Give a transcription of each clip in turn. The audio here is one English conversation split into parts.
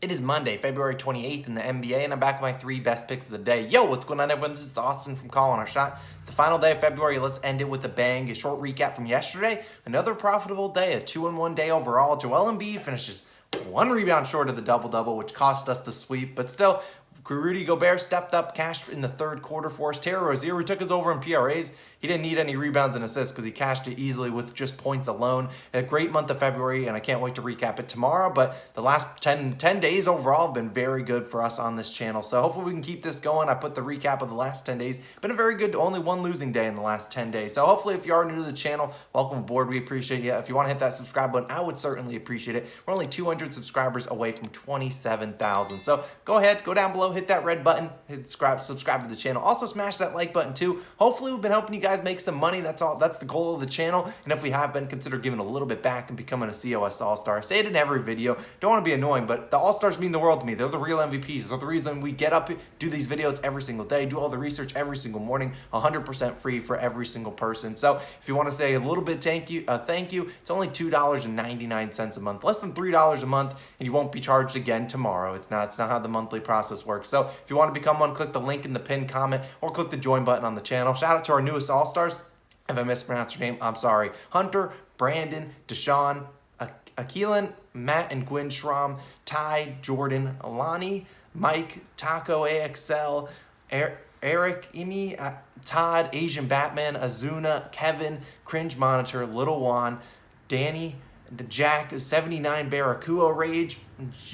It is Monday, February 28th in the NBA, and I'm back with my 3 best picks of the day. Yo, what's going on, everyone? This is Austin from Calling Our Shot. It's the final day of February. Let's end it with a bang. A short recap from yesterday. Another profitable day, a 2-1 day overall. Joel Embiid finishes 1 rebound short of the double-double, which cost us the sweep, but still, Rudy Gobert stepped up, cashed in the third quarter for us. Terry Rozier, who took us over in PRAs, he didn't need any rebounds and assists because he cashed it easily with just points alone. A great month of February, and I can't wait to recap it tomorrow, but the last 10 days overall have been very good for us on this channel, so hopefully we can keep this going. I put the recap of the last 10 days. Been a very good, only 1 losing day in the last 10 days, so hopefully if you are new to the channel, welcome aboard. We appreciate you. If you want to hit that subscribe button, I would certainly appreciate it. We're only 200 subscribers away from 27,000, so go ahead, go down below, hit that red button, hit subscribe to the channel. Also smash that like button too. Hopefully we've been helping you guys make some money. That's the goal of the channel. And if we have been, consider giving a little bit back and becoming a COS All-Star. I say it in every video. Don't want to be annoying, but the All-Stars mean the world to me. They're the real MVPs. They're the reason we get up, do these videos every single day, do all the research every single morning, 100% free for every single person. So if you want to say a little bit thank you, it's only $2.99 a month, less than $3 a month, and you won't be charged again tomorrow. It's not how the monthly process works. So if you want to become one, click the link in the pinned comment or click the join button on the channel. Shout out to our newest All-Stars. If I mispronounced your name, I'm sorry. Hunter, Brandon, Deshaun, Akeelan, Matt and Gwen Schramm, Ty, Jordan, Alani, Mike, Taco, AXL, Eric, Emi, Todd, Asian Batman, Azuna, Kevin, Cringe Monitor, Little Juan, Danny, Jack, 79 Barracuda Rage,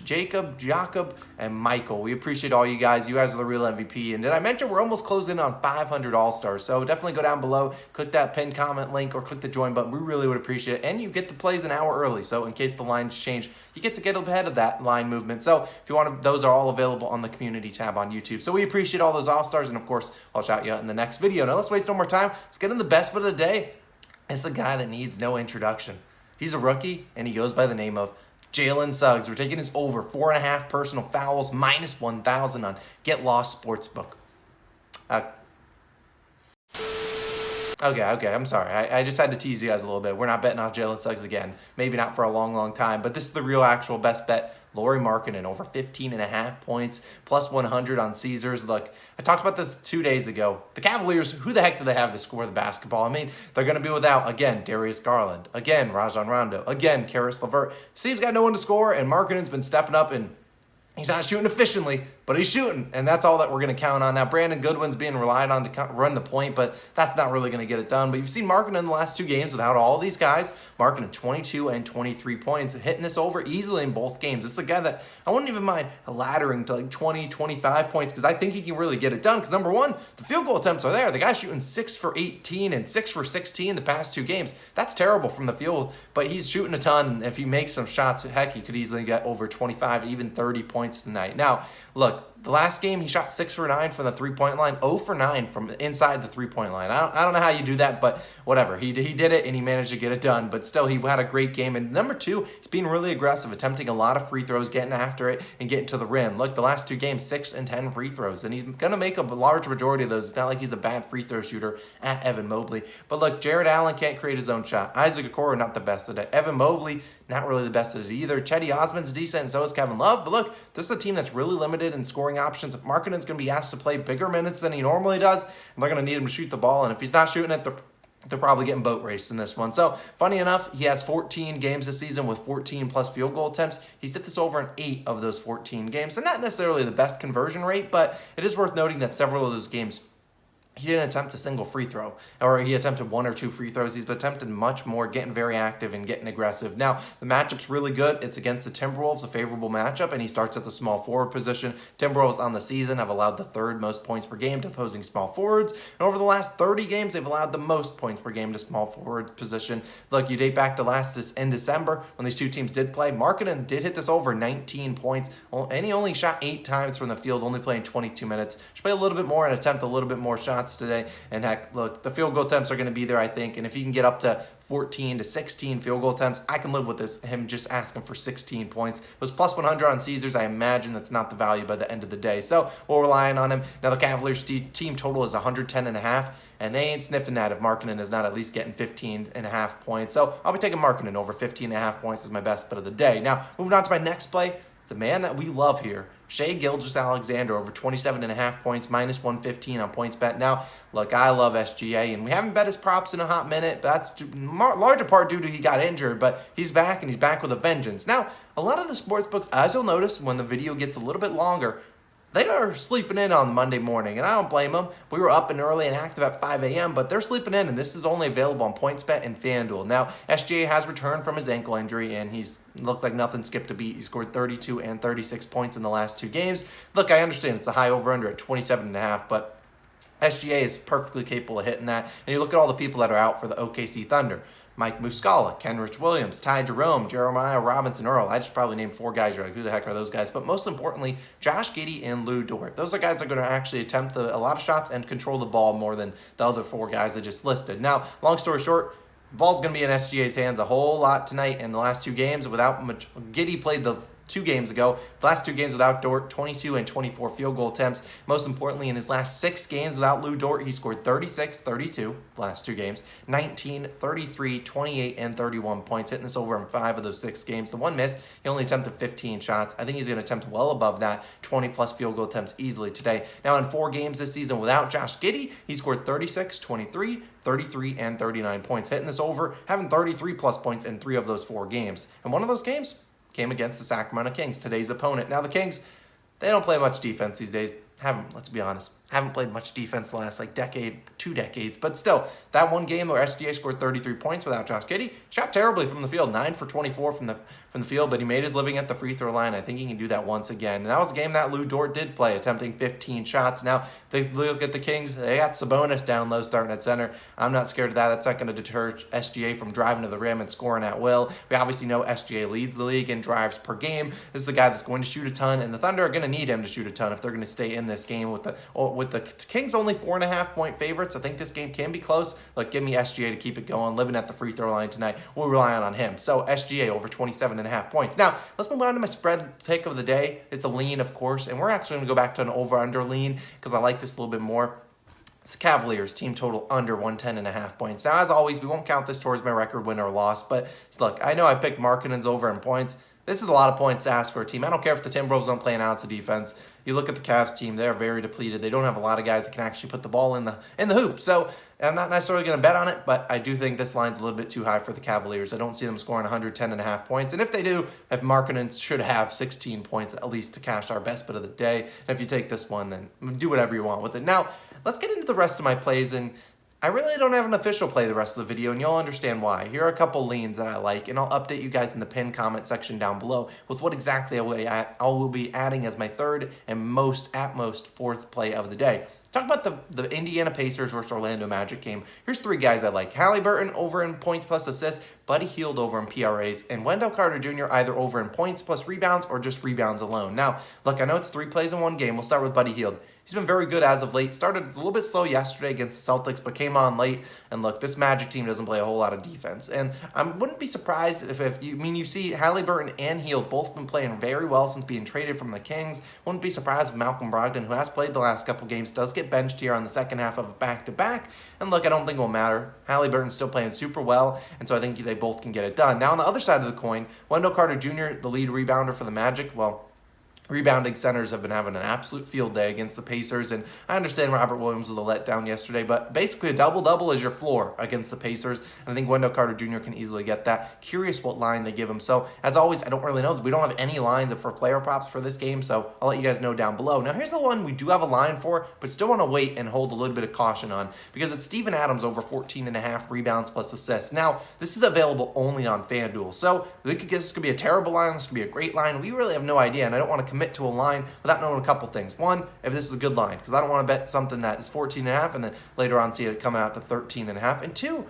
Jacob, and Michael. We appreciate all you guys. You guys are the real MVP. And did I mention we're almost closing in on 500 All-Stars? So definitely go down below, click that pinned comment link, or click the join button. We really would appreciate it. And you get the plays an hour early. So in case the lines change, you get to get ahead of that line movement. So if you want to, those are all available on the community tab on YouTube. So we appreciate all those All-Stars. And of course, I'll shout you out in the next video. Now let's waste no more time. Let's get in the best bet of the day. It's the guy that needs no introduction. He's a rookie, and he goes by the name of Jalen Suggs. We're taking his over 4.5 personal fouls, minus 1,000 on Get Lost Sportsbook. Okay, I'm sorry. I just had to tease you guys a little bit. We're not betting on Jalen Suggs again. Maybe not for a long time, but this is the real actual best bet. Lauri Markkanen over 15.5 points, plus 100 on Caesars. Look, I talked about this 2 days ago. The Cavaliers, who the heck do they have to score the basketball? I mean, they're going to be without, again, Darius Garland, again, Rajon Rondo, again, Karis LeVert. Steve's got no one to score, and Markkanen's been stepping up, and he's not shooting efficiently, but he's shooting, and that's all that we're going to count on. Now, Brandon Goodwin's being relied on to run the point, but that's not really going to get it done. But you've seen Markkanen in the last 2 games without all these guys. Markkanen 22 and 23 points, hitting this over easily in both games. This is a guy that I wouldn't even mind laddering to like 20, 25 points because I think he can really get it done. Because number one, the field goal attempts are there. The guy's shooting 6 for 18 and 6 for 16 the past 2 games. That's terrible from the field, but he's shooting a ton. And if he makes some shots, heck, he could easily get over 25, even 30 points tonight. Now, look, the last game, he shot 6 for 9 from the three-point line, 0 for 9 from inside the three-point line. I don't know how you do that, but whatever. He did it, and he managed to get it done. But still, he had a great game. And number 2, he's being really aggressive, attempting a lot of free throws, getting after it, and getting to the rim. Look, the last 2 games, 6 and 10 free throws. And he's going to make a large majority of those. It's not like he's a bad free throw shooter at Evan Mobley. But look, Jared Allen can't create his own shot. Isaac Okoro, not the best at it. Evan Mobley, not really the best at it either. Chetty Osman's decent, and so is Kevin Love. But look, this is a team that's really limited in scoring options. Markkanen's going to be asked to play bigger minutes than he normally does, and they're going to need him to shoot the ball. And if he's not shooting it, they're probably getting boat raced in this one. So, funny enough, he has 14 games this season with 14 plus field goal attempts. He's hit this over in 8 of those 14 games. So, not necessarily the best conversion rate, but it is worth noting that several of those games, he didn't attempt a single free throw, or he attempted 1 or 2 free throws. He's attempted much more, getting very active and getting aggressive. Now, the matchup's really good. It's against the Timberwolves, a favorable matchup, and he starts at the small forward position. Timberwolves on the season have allowed the 3rd most points per game to opposing small forwards, and over the last 30 games, they've allowed the most points per game to small forward position. Look, you date back to in December when these 2 teams did play. Markkanen did hit this over 19 points, and he only shot 8 times from the field, only playing 22 minutes. Should play a little bit more and attempt a little bit more shots today. And heck, look, the field goal attempts are going to be there, I think. And if he can get up to 14 to 16 field goal attempts, I can live with this, him just asking for 16 points. It was plus 100 on Caesars. I imagine that's not the value by the end of the day. So we're relying on him. Now the Cavaliers team total is 110.5. And they ain't sniffing that if Markkanen is not at least getting 15.5 points. So I'll be taking Markkanen over 15.5 points as my best bet of the day. Now, moving on to my next play. It's the man that we love here, Shai Gilgeous-Alexander, over 27.5 points, minus 115 on PointsBet. Now, look, I love SGA, and we haven't bet his props in a hot minute, but that's larger part due to he got injured, but he's back, and he's back with a vengeance. Now, a lot of the sports books, as you'll notice when the video gets a little bit longer, they are sleeping in on Monday morning, and I don't blame them. We were up and early and active at 5 a.m., but they're sleeping in, and this is only available on PointsBet and FanDuel. Now, SGA has returned from his ankle injury, and he's looked like nothing skipped a beat. He scored 32 and 36 points in the last 2 games. Look, I understand it's a high over-under at 27.5, but SGA is perfectly capable of hitting that. And you look at all the people that are out for the OKC Thunder. Mike Muscala, Kenrich Williams, Ty Jerome, Jeremiah Robinson Earl. I just probably named 4 guys. You're like, who the heck are those guys? But most importantly, Josh Giddey and Lou Dort. Those are guys that are going to actually attempt a lot of shots and control the ball more than the other 4 guys I just listed. Now, long story short, the ball's going to be in SGA's hands a whole lot tonight in the last 2 games. Without much, Giddey played the 2 games ago. The last 2 games without Dort, 22 and 24 field goal attempts. Most importantly, in his last 6 games without Lou Dort, he scored 36, 32, the last 2 games, 19, 33, 28, and 31 points, hitting this over in 5 of those 6 games. The one missed, he only attempted 15 shots. I think he's going to attempt well above that, 20-plus field goal attempts easily today. Now, in 4 games this season without Josh Giddey, he scored 36, 23, 33, and 39 points, hitting this over, having 33-plus points in 3 of those 4 games. And one of those games came against the Sacramento Kings, today's opponent. Now, the Kings, they don't play much defense these days. Let's be honest, haven't played much defense the last decade, 2 decades. But still, that one game where SGA scored 33 points without Josh Giddey, shot terribly from the field, 9 for 24 from the field, but he made his living at the free throw line. I think he can do that once again. And that was a game that Lou Dort did play, attempting 15 shots. Now, they look at the Kings, they got Sabonis down low starting at center. I'm not scared of that. That's not going to deter SGA from driving to the rim and scoring at will. We obviously know SGA leads the league in drives per game. This is the guy that's going to shoot a ton, and the Thunder are going to need him to shoot a ton if they're going to stay in this game. With the Kings only 4.5 point favorites, I think this game can be close. Like, give me SGA to keep it going. Living at the free throw line tonight, we'll rely on him. So SGA over 27.5 points. Now, let's move on to my spread pick of the day. It's a lean, of course, and we're actually going to go back to an over-under lean because I like this a little bit more. It's the Cavaliers, team total under 110.5 points. Now, as always, we won't count this towards my record win or loss, but look, I know I picked Markkanen's over in points. This is a lot of points to ask for a team. I don't care if the Timberwolves don't play an ounce of defense. You look at the Cavs team, they're very depleted. They don't have a lot of guys that can actually put the ball in the hoop. So I'm not necessarily going to bet on it, but I do think this line's a little bit too high for the Cavaliers. I don't see them scoring 110.5 points. And if they do, if Markkanen should have 16 points at least to cash our best bet of the day. And if you take this one, then do whatever you want with it. Now, let's get into the rest of my plays. And I really don't have an official play the rest of the video, and you'll understand why. Here are a couple leans that I like, and I'll update you guys in the pinned comment section down below with what exactly I will be adding as my 3rd and at most 4th play of the day. Talk about the Indiana Pacers versus Orlando Magic game. Here's 3 guys I like. Halliburton over in points plus assists, Buddy Hield over in PRAs, and Wendell Carter Jr. either over in points plus rebounds or just rebounds alone. Now, look, I know it's 3 plays in one game. We'll start with Buddy Hield. He's been very good as of late. Started a little bit slow yesterday against the Celtics, but came on late. And look, this Magic team doesn't play a whole lot of defense. And I wouldn't be surprised if you see Halliburton and Hield both been playing very well since being traded from the Kings. Wouldn't be surprised if Malcolm Brogdon, who has played the last couple games, does get benched here on the second half of a back-to-back. And look, I don't think it will matter. Halliburton's still playing super well, and so I think they both can get it done. Now, on the other side of the coin, Wendell Carter Jr., the lead rebounder for the Magic, well, rebounding centers have been having an absolute field day against the Pacers, and I understand Robert Williams was a letdown yesterday, but basically a double-double is your floor against the Pacers, and I think Wendell Carter Jr. can easily get that. Curious what line they give him. So, as always, I don't really know. We don't have any lines for player props for this game, so I'll let you guys know down below. Now, here's the one we do have a line for, but still want to wait and hold a little bit of caution on, because it's Steven Adams over 14.5 rebounds plus assists. Now, this is available only on FanDuel, so this could be a terrible line, this could be a great line. We really have no idea, and I don't want to commit to a line without knowing a couple things. One, if this is a good line, because I don't want to bet something that is 14.5 and then later on see it coming out to 13.5. And 2,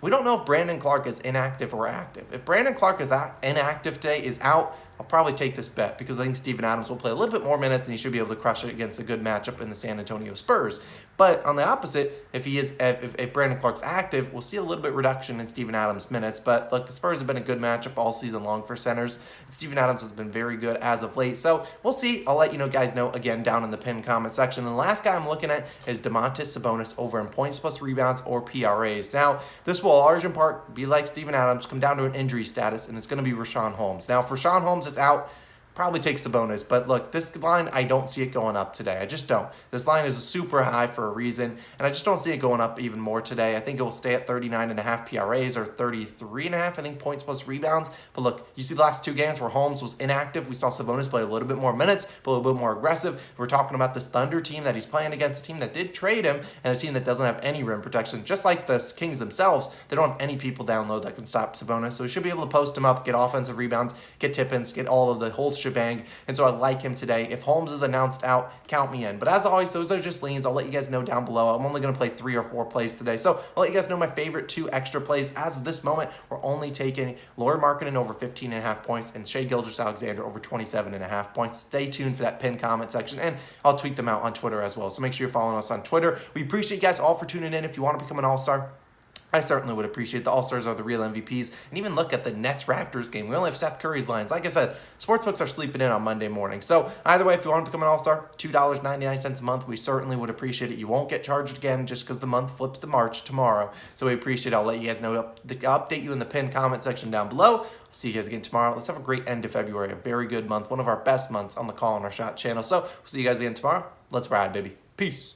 we don't know if Brandon Clark is inactive or active. If Brandon Clark is inactive today, is out, I'll probably take this bet because I think Steven Adams will play a little bit more minutes and he should be able to crush it against a good matchup in the San Antonio Spurs. But on the opposite, if Brandon Clark's active, we'll see a little bit reduction in Steven Adams' minutes. But look, the Spurs have been a good matchup all season long for centers. Steven Adams has been very good as of late. So we'll see. I'll let you guys know again down in the pinned comment section. And the last guy I'm looking at is Domantas Sabonis over in points plus rebounds or PRAs. Now, this will large in part be like Steven Adams, come down to an injury status, and it's going to be Rashawn Holmes. Now, if Rashawn Holmes is out, probably take Sabonis. But look, this line, I don't see it going up today. I just don't. This line is super high for a reason, and I just don't see it going up even more today. I think it will stay at 39.5 PRAs or 33.5, I think, points plus rebounds. But look, you see the last two games where Holmes was inactive. We saw Sabonis play a little bit more minutes, but a little bit more aggressive. We're talking about this Thunder team that he's playing against, a team that did trade him, and a team that doesn't have any rim protection. Just like the Kings themselves, they don't have any people down low that can stop Sabonis. So he should be able to post him up, get offensive rebounds, get tip-ins, get all of the whole shebang. And so I like him today. If Holmes is announced out, count me in. But as always, those are just leans. I'll let you guys know down below. I'm only going to play 3 or 4 plays today. So I'll let you guys know my favorite 2 extra plays. As of this moment, we're only taking Lauri Markkanen over 15.5 points and Shai Gilgeous-Alexander over 27.5 points. Stay tuned for that pinned comment section, and I'll tweet them out on Twitter as well. So make sure you're following us on Twitter. We appreciate you guys all for tuning in. If you want to become an all-star, I certainly would appreciate. The All-Stars are the real MVPs. And even look at the Nets-Raptors game. We only have Seth Curry's lines. Like I said, sportsbooks are sleeping in on Monday morning. So either way, if you want to become an All-Star, $2.99 a month. We certainly would appreciate it. You won't get charged again just because the month flips to March tomorrow. So we appreciate it. I'll let you guys know. I'll update you in the pinned comment section down below. I'll see you guys again tomorrow. Let's have a great end of February. A very good month. One of our best months on the Call on Our Shot channel. So we'll see you guys again tomorrow. Let's ride, baby. Peace.